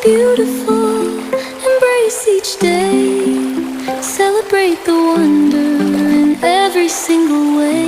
beautiful. Embrace each day. Celebrate the wonder in every single way.